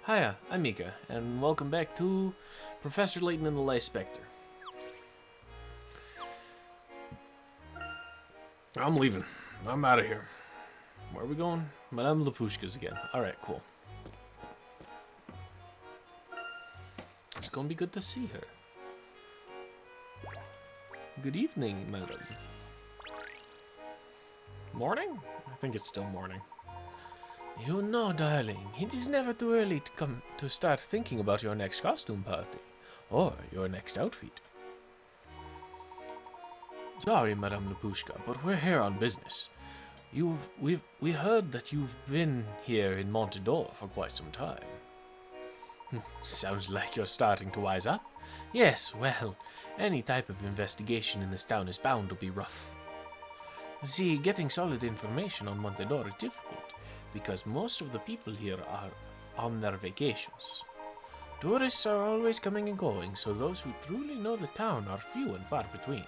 Hiya, I'm Mika, and welcome back to Professor Layton and the Lice Spectre. I'm leaving. I'm out of here. Where are we going? Madame Lapushka's again. Alright, cool. It's gonna be good to see her. Good evening, madam. Morning? I think it's still morning. You know, darling, it is never too early to start thinking about your next costume party. Or your next outfit. Sorry, Madame Lapushka, but we're here on business. We heard that you've been here in Montador for quite some time. Sounds like you're starting to wise up. Yes, well, any type of investigation in this town is bound to be rough. See, getting solid information on Montador is difficult, because most of the people here are on their vacations. Tourists are always coming and going, so those who truly know the town are few and far between.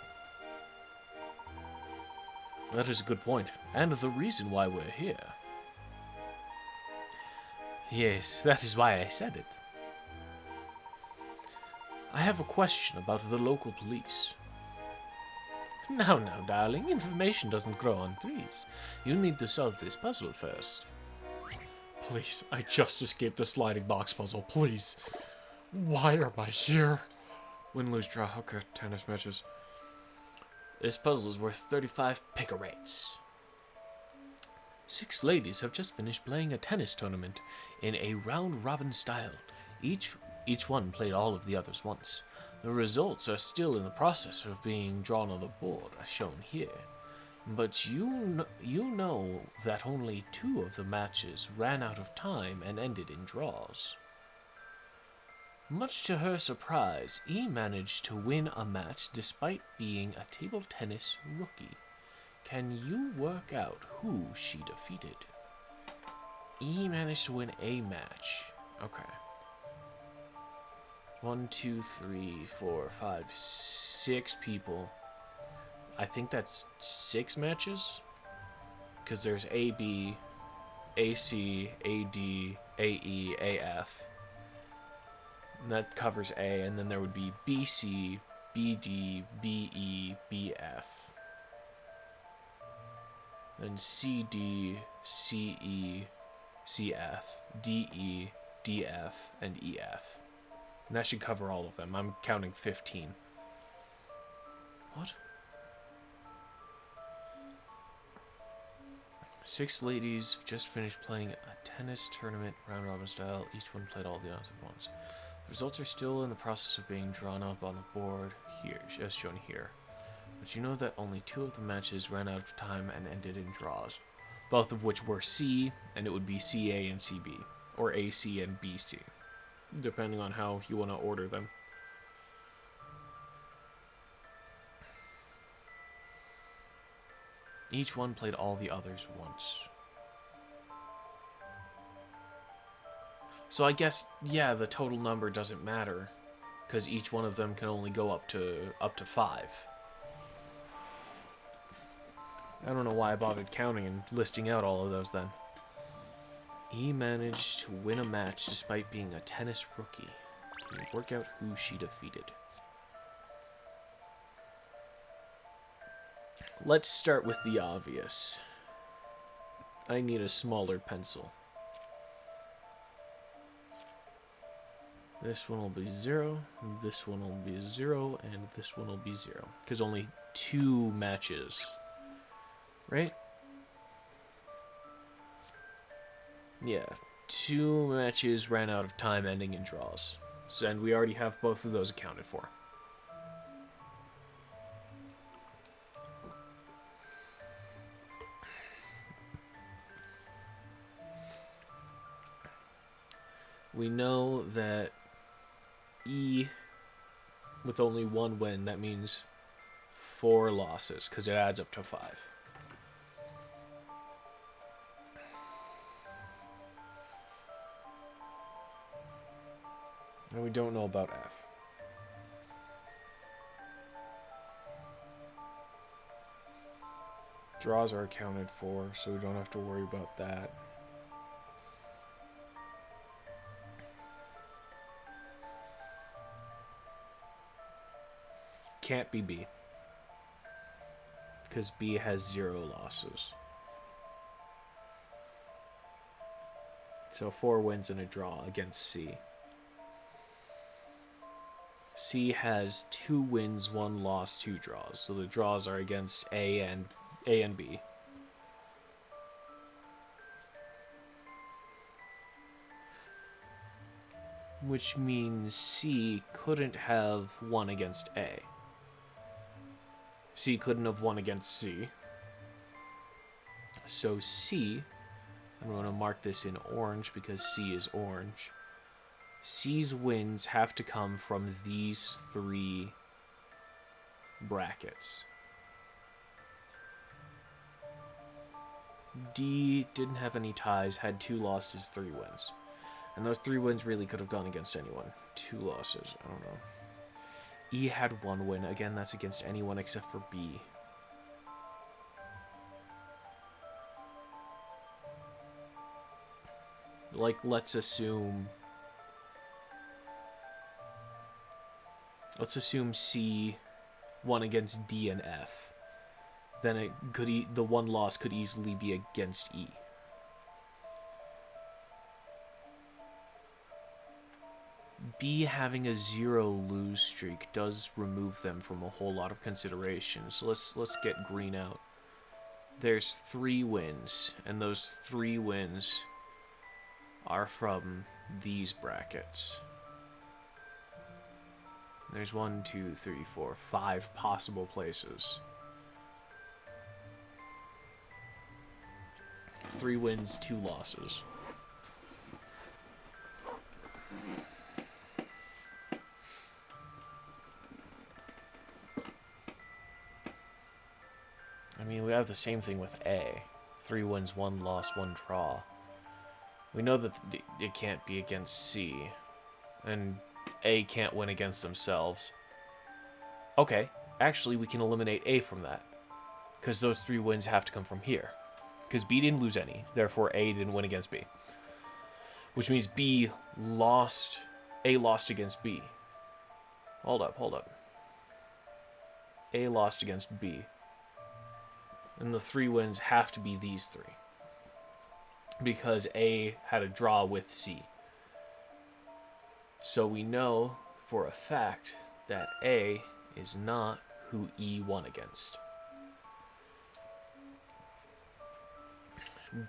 That is a good point, and the reason why we're here. Yes, that is why I said it. I have a question about the local police. Now, darling, information doesn't grow on trees. You need to solve this puzzle first. Please, I just escaped the sliding box puzzle, please. Why am I here? Win, lose, draw, okay, tennis matches. This puzzle is worth 35 picarets. 6 ladies have just finished playing a tennis tournament in a round-robin style. Each one played all of the others once. The results are still in the process of being drawn on the board, as shown here. But you know that only 2 of the matches ran out of time and ended in draws. Much to her surprise, E managed to win a match despite being a table tennis rookie. Can you work out who she defeated? E managed to win a match. Okay. 1, 2, 3, 4, 5, 6 people. I think that's 6 matches? Because there's AB, AC, AD, AE, AF. And that covers A, and then there would be BC, BD, BE, BF. Then CD, CE, CF, DE, DF, and EF. And that should cover all of them. I'm counting 15. What? 6 ladies have just finished playing a tennis tournament, round-robin style. Each one played all the answered ones. The results are still in the process of being drawn up on the board here, as shown here. But you know that only 2 of the matches ran out of time and ended in draws. Both of which were C, and it would be CA and CB. Or AC and BC. Depending on how you want to order them. Each one played all the others once. So I guess, yeah, the total number doesn't matter, because each one of them can only go up to 5. I don't know why I bothered counting and listing out all of those then. He managed to win a match despite being a tennis rookie. Can you work out who she defeated? Let's start with the obvious. I need a smaller pencil. This one will be 0, this one will be 0, and this one will be 0. Because only 2 matches. Right? Yeah, 2 matches ran out of time ending in draws. So, and we already have both of those accounted for. We know that E, with only 1 win, that means 4 losses, because it adds up to 5. And we don't know about F. Draws are accounted for, so we don't have to worry about that. can't be B. Because B has 0 losses. So 4 wins and a draw against C. C has 2 wins, 1 loss, 2 draws. So the draws are against A and B. Which means C couldn't have won against A. C couldn't have won against C. So C, I'm going to mark this in orange because C is orange. C's wins have to come from these 3 brackets. D didn't have any ties, had 2 losses, 3 wins. And those 3 wins really could have gone against anyone. 2 losses, I don't know. E had 1 win. Again, that's against anyone except for B. Like, let's assume C won against D and F. Then it could the 1 loss could easily be against E. B having a 0 lose streak does remove them from a whole lot of consideration. So let's get green out. There's 3 wins, and those 3 wins are from these brackets. There's 1, 2, 3, 4, 5 possible places. 3 wins, 2 losses. I mean, we have the same thing with A. 3 wins, 1 loss, 1 draw. We know that it can't be against C. And A can't win against themselves. Okay, actually we can eliminate A from that. Because those 3 wins have to come from here. Because B didn't lose any, therefore A didn't win against B. Which means A lost against B. Hold up. A lost against B. And the 3 wins have to be these 3. Because A had a draw with C. So we know for a fact that A is not who E won against.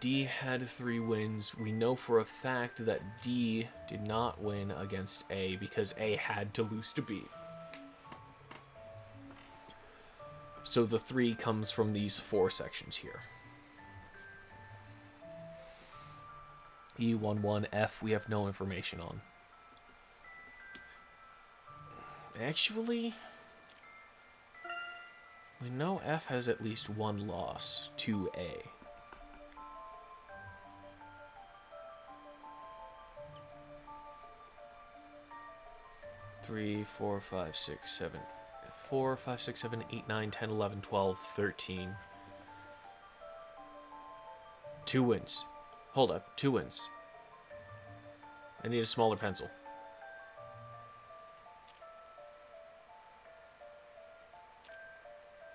D had 3 wins. We know for a fact that D did not win against A because A had to lose to B. So the 3 comes from these 4 sections here. E, 1, 1, F, we have no information on. Actually, we know F has at least 1 loss to A. Three, 4, 5, 6, 7. 4, 5, 6, 7, 8, 9, 10, 11, 12, 13. 2 wins. Hold up, 2 wins. I need a smaller pencil.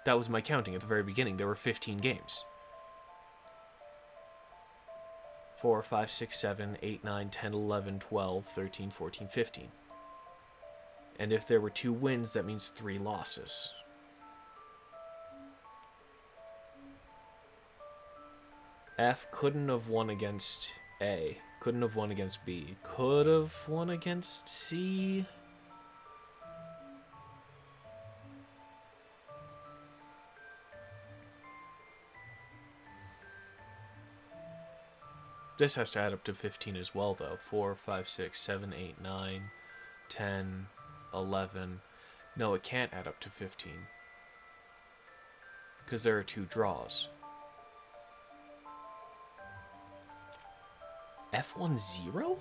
That was my counting at the very beginning. There were 15 games. 4, 5, 6, 7, 8, 9, 10, 11, 12, 13, 14, 15. And if there were 2 wins, that means 3 losses. F couldn't have won against A. Couldn't have won against B. Could have won against C. This has to add up to 15 as well, though. 4, 5, 6, 7, 8, 9, 10, 11. No, it can't add up to 15. Because there are 2 draws. F1 0?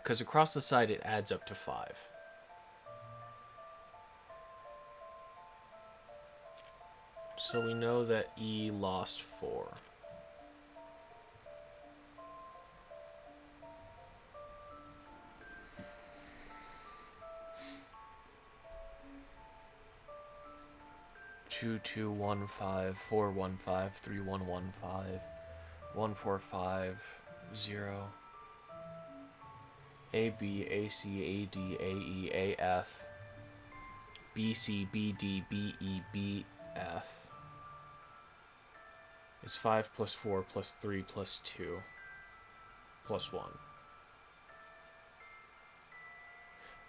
because across the side it adds up to 5. So we know that E lost 4. Two, 2, 1, 5, 4, 1, 5, 3, 1, 1, 5, 1, 4, 5, 0. A, B, A, C, A, D, A, E, A, F. B, C, B, D, B, E, B, F. Is 5 plus 4 plus 3 plus 2 plus 1.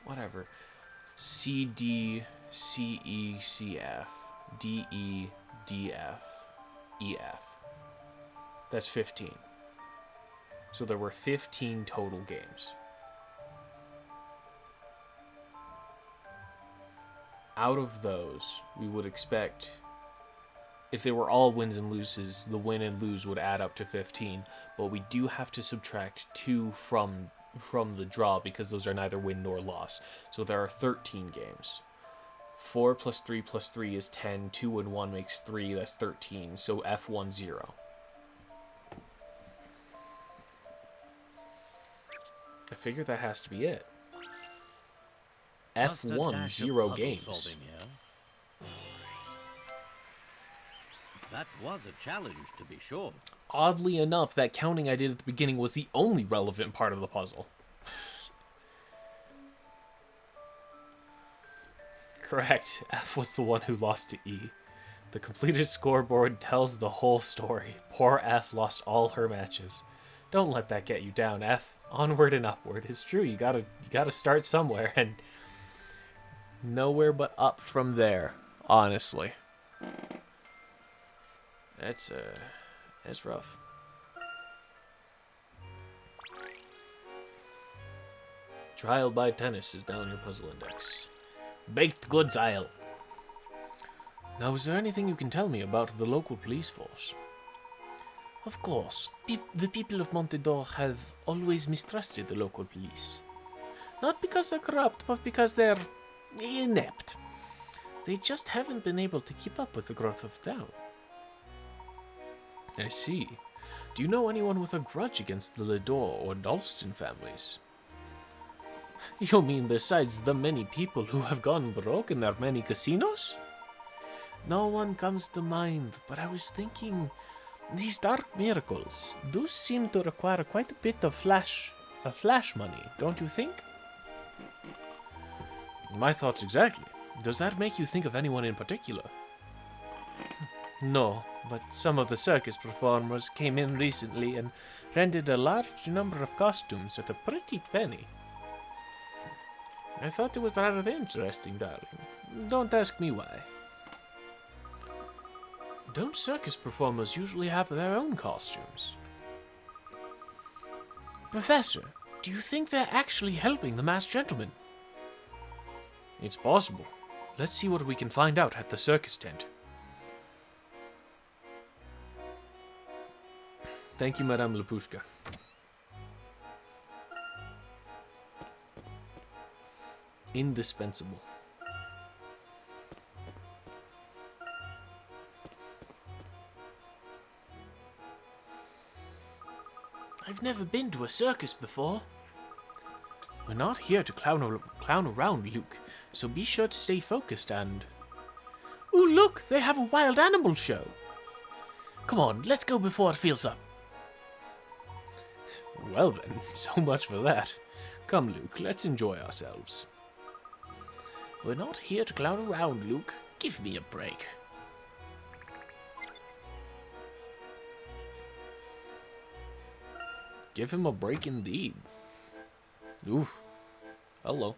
Whatever. C, D, C, E, C, F. D, E, D, F. E, F. That's 15. So there were 15 total games. Out of those, we would expect, if they were all wins and loses, the win and lose would add up to 15. But we do have to subtract 2 from the draw because those are neither win nor loss. So there are 13 games. 4 plus 3 plus 3 is 10. 2 and 1 makes 3. That's 13. So F1, 0. I figure that has to be it. F1, 0 games. That was a challenge, to be sure. Oddly enough, that counting I did at the beginning was the only relevant part of the puzzle. Correct. F was the one who lost to E. The completed scoreboard tells the whole story. Poor F lost all her matches. Don't let that get you down, F. Onward and upward. It's true, you gotta start somewhere, and nowhere but up from there, honestly. That's rough. Trial by tennis is down your puzzle index. Baked goods aisle. Now, is there anything you can tell me about the local police force? Of course. The people of Montedor have always mistrusted the local police. Not because they're corrupt, but because they're inept. They just haven't been able to keep up with the growth of the town. I see. Do you know anyone with a grudge against the Lador or Dalston families? You mean besides the many people who have gone broke in their many casinos? No one comes to mind, but I was thinking these dark miracles do seem to require quite a bit of flash money, don't you think? My thoughts exactly. Does that make you think of anyone in particular? No, but some of the circus performers came in recently and rented a large number of costumes at a pretty penny. I thought it was rather interesting, darling. Don't ask me why. Don't circus performers usually have their own costumes? Professor, do you think they're actually helping the masked gentleman? It's possible. Let's see what we can find out at the circus tent. Thank you, Madame Lapushka. Indispensable. I've never been to a circus before. We're not here to clown around, Luke, so be sure to stay focused and... Ooh, look! They have a wild animal show! Come on, let's go before it fills up. Well then, so much for that. Come, Luke, let's enjoy ourselves. We're not here to clown around, Luke. Give me a break. Give him a break indeed. Oof. Hello.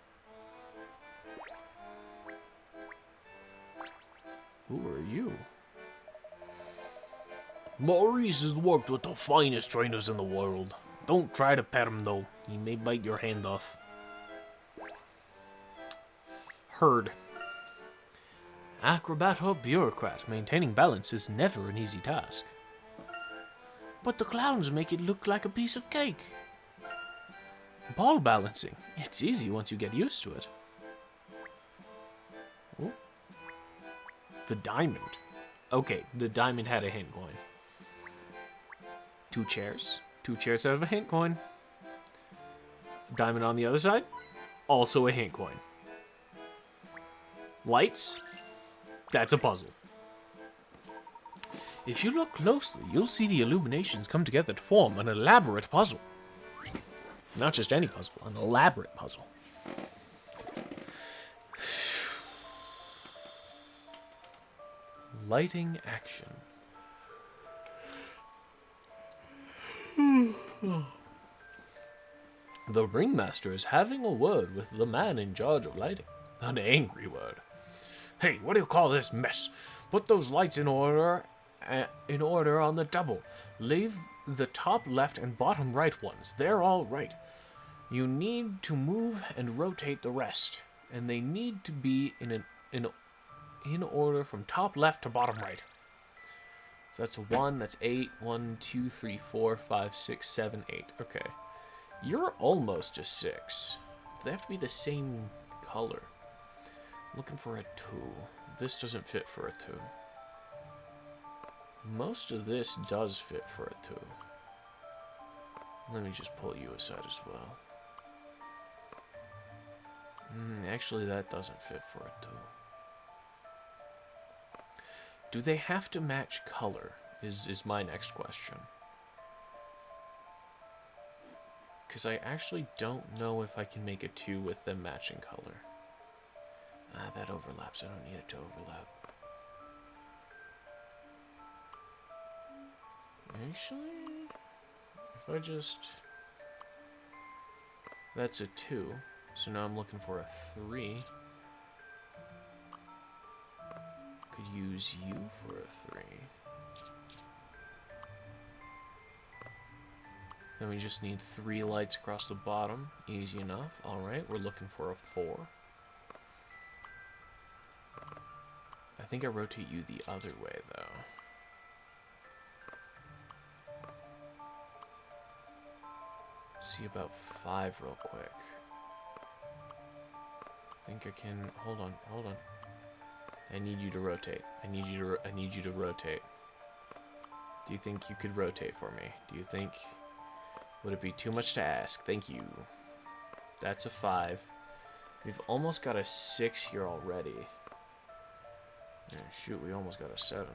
Who are you? Maurice has worked with the finest trainers in the world. Don't try to pet him, though. He may bite your hand off. Heard. Acrobat or bureaucrat, maintaining balance is never an easy task. But the clowns make it look like a piece of cake. Ball balancing. It's easy once you get used to it. Ooh. The diamond. Okay, the diamond had a hint coin. 2 chairs. 2 chairs out of a hint coin. Diamond on the other side. Also a hint coin. Lights. That's a puzzle. If you look closely, you'll see the illuminations come together to form an elaborate puzzle. Not just any puzzle, an elaborate puzzle. Lighting action. The ringmaster is having a word with the man in charge of lighting. An angry word. Hey, what do you call this mess? Put those lights in order on the double. Leave the top left and bottom right ones. They're all right. You need to move and rotate the rest, and they need to be in order from top left to bottom right. So that's 1, that's 8. 1, 2, 3, 4, 5, 6, 7, 8. Okay. You're almost a 6. They have to be the same color. Looking for a 2. This doesn't fit for a 2. Most of this does fit for a 2. Let me just pull you aside as well. Actually, that doesn't fit for a 2. Do they have to match color? Is my next question. Because I actually don't know if I can make a 2 with them matching color. That overlaps. I don't need it to overlap. Actually, if I just... That's a 2. So now I'm looking for a 3. Could use you for a 3. Then we just need 3 lights across the bottom. Easy enough. Alright, we're looking for a 4. I think I rotate you the other way, though. See about 5 real quick. I think I can... Hold on. I need you to rotate. I need you to rotate. Do you think you could rotate for me? Do you think... Would it be too much to ask? Thank you. That's a 5. We've almost got a 6 here already. Yeah, shoot, we almost got a 7.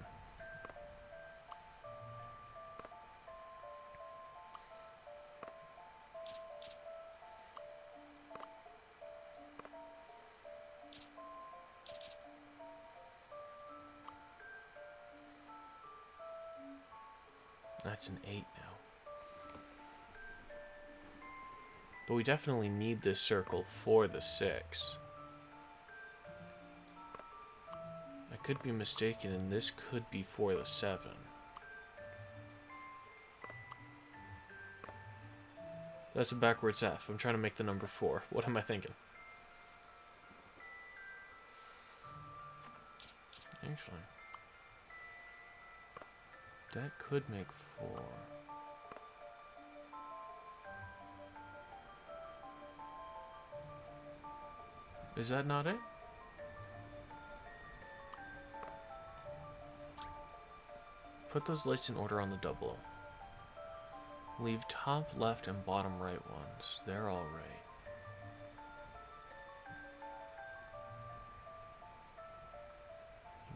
That's an 8 now. But we definitely need this circle for the 6. I could be mistaken, and this could be for the 7. That's a backwards F. I'm trying to make the number 4. What am I thinking? Actually, that could make 4. Is that not it? Put those lights in order on the double. Leave top left and bottom right ones. They're all right.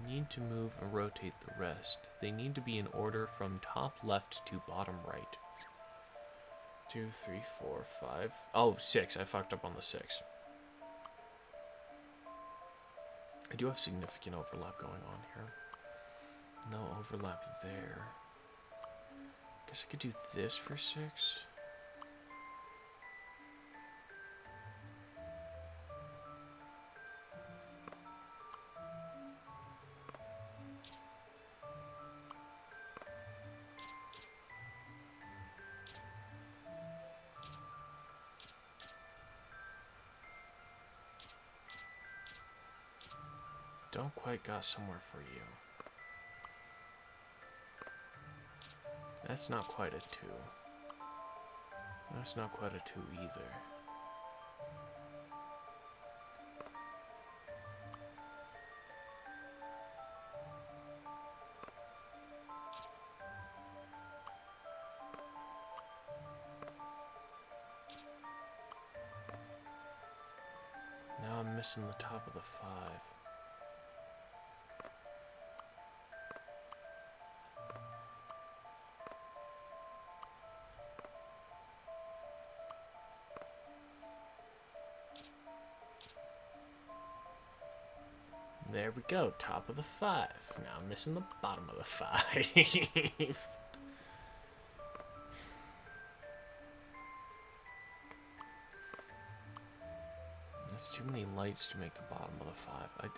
You need to move and rotate the rest. They need to be in order from top left to bottom right. 2, 3, 4, 5. Oh, 6. I fucked up on the 6. I do have significant overlap going on here. No overlap there. Guess I could do this for 6. Don't quite got somewhere for you. That's not quite a 2. That's not quite a 2 either. Now I'm missing the top of the 5. There we go, top of the 5. Now I'm missing the bottom of the 5. That's too many lights to make the bottom of the 5.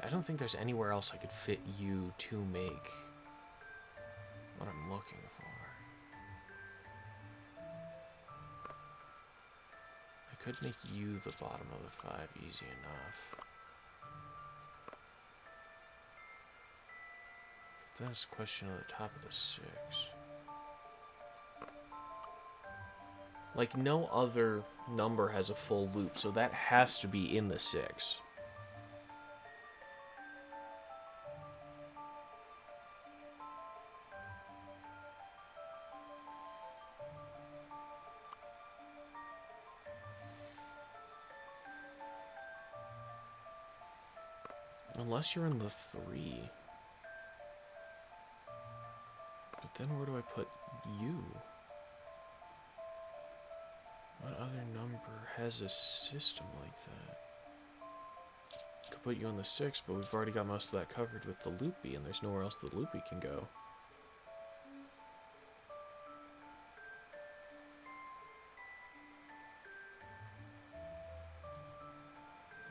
I don't think there's anywhere else I could fit you to make what I'm looking for. I could make you the bottom of the 5 easy enough. Then it's a question of the top of the 6. Like, no other number has a full loop, so that has to be in the 6. Unless you're in the 3. But then where do I put you? What other number has a system like that? Could put you on the 6, but we've already got most of that covered with the loopy, and there's nowhere else the loopy can go.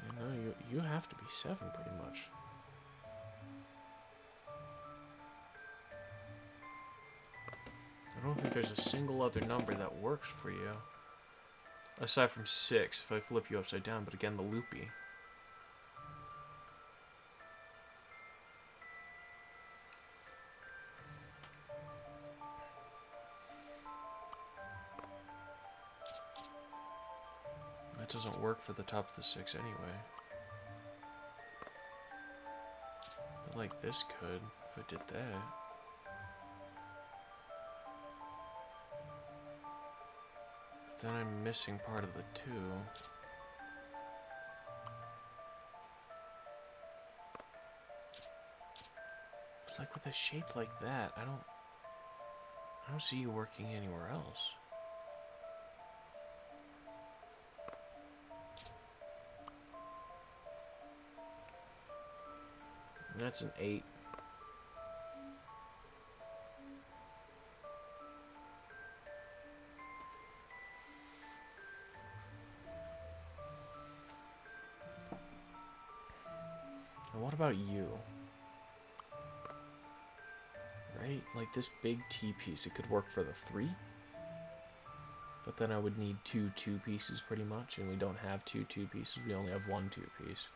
You know, you have to be 7 pretty much. I don't think there's a single other number that works for you. Aside from 6, if I flip you upside down, but again, the loopy. That doesn't work for the top of the 6 anyway. But like this could, if I did that. Then I'm missing part of the 2. It's like with a shape like that, I don't see you working anywhere else. And that's an 8. And what about you? Right? Like this big T piece, it could work for the 3. But then I would need 2 2 pieces pretty much, and we don't have 2 2 pieces, we only have 1 2 piece.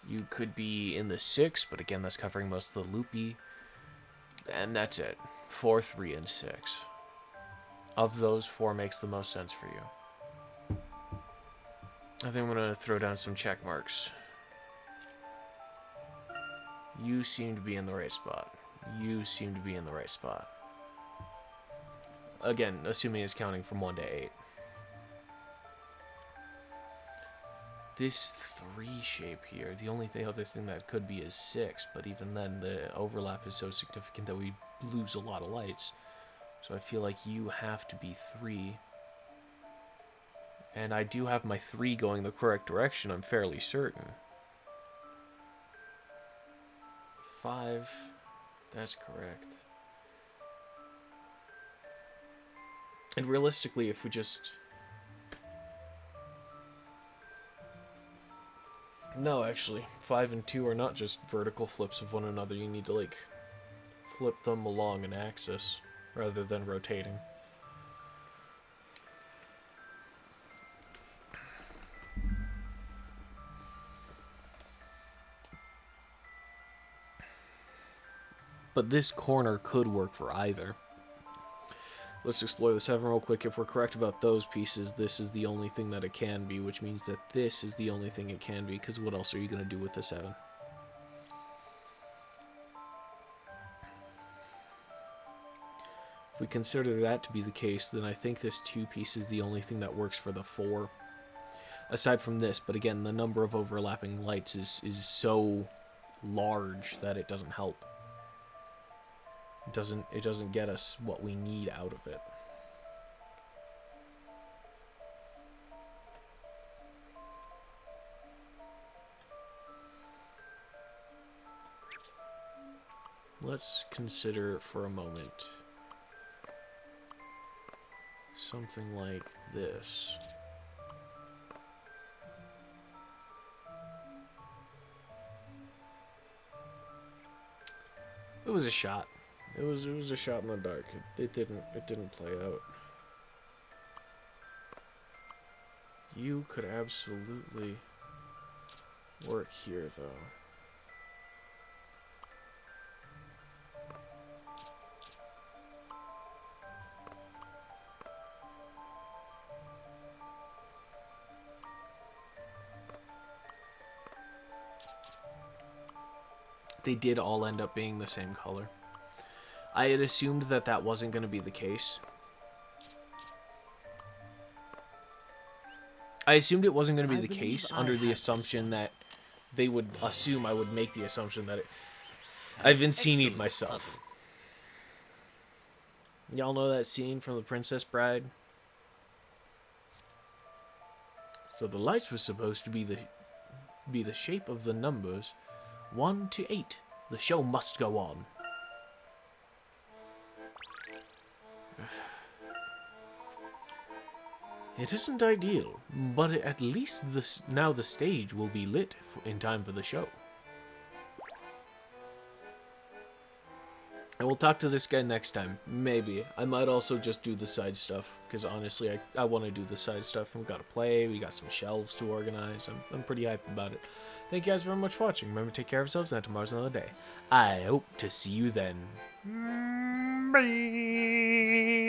You could be in the 6, but again, that's covering most of the loopy. And that's it. 4, 3, and 6. Of those, 4 makes the most sense for you. I think I'm going to throw down some check marks. You seem to be in the right spot. You seem to be in the right spot. Again, assuming it's counting from 1 to 8. This 3 shape here, the only other thing that could be is 6, but even then the overlap is so significant that we lose a lot of lights. So I feel like you have to be 3. And I do have my 3 going the correct direction, I'm fairly certain. 5, that's correct. And realistically, if we just... No, actually, 5 and 2 are not just vertical flips of one another. You need to, like, flip them along an axis rather than rotating. But this corner could work for either. Let's explore the 7 real quick. If we're correct about those pieces, this is the only thing that it can be, which means that this is the only thing it can be, because what else are you going to do with the 7? If we consider that to be the case, then I think this 2 piece is the only thing that works for the 4. Aside from this, but again, the number of overlapping lights is so large that it doesn't help. It doesn't get us what we need out of it. Let's consider for a moment something like this. It was a shot. It was a shot in the dark. It didn't play out. You could absolutely work here, though. They did all end up being the same color. I had assumed that that wasn't going to be the case. I assumed it wasn't going to be the case under the assumption that they would assume I would make the assumption that I've been seen it myself. Y'all know that scene from The Princess Bride? So the lights were supposed to be the shape of the numbers 1 to 8. The show must go on. It isn't ideal, but at least now the stage will be lit in time for the show. And we'll talk to this guy next time. Maybe. I might also just do the side stuff, because honestly, I want to do the side stuff. We've got to play, we got some shelves to organize. I'm pretty hyped about it. Thank you guys very much for watching. Remember to take care of yourselves, and tomorrow's another day. I hope to see you then. Bye.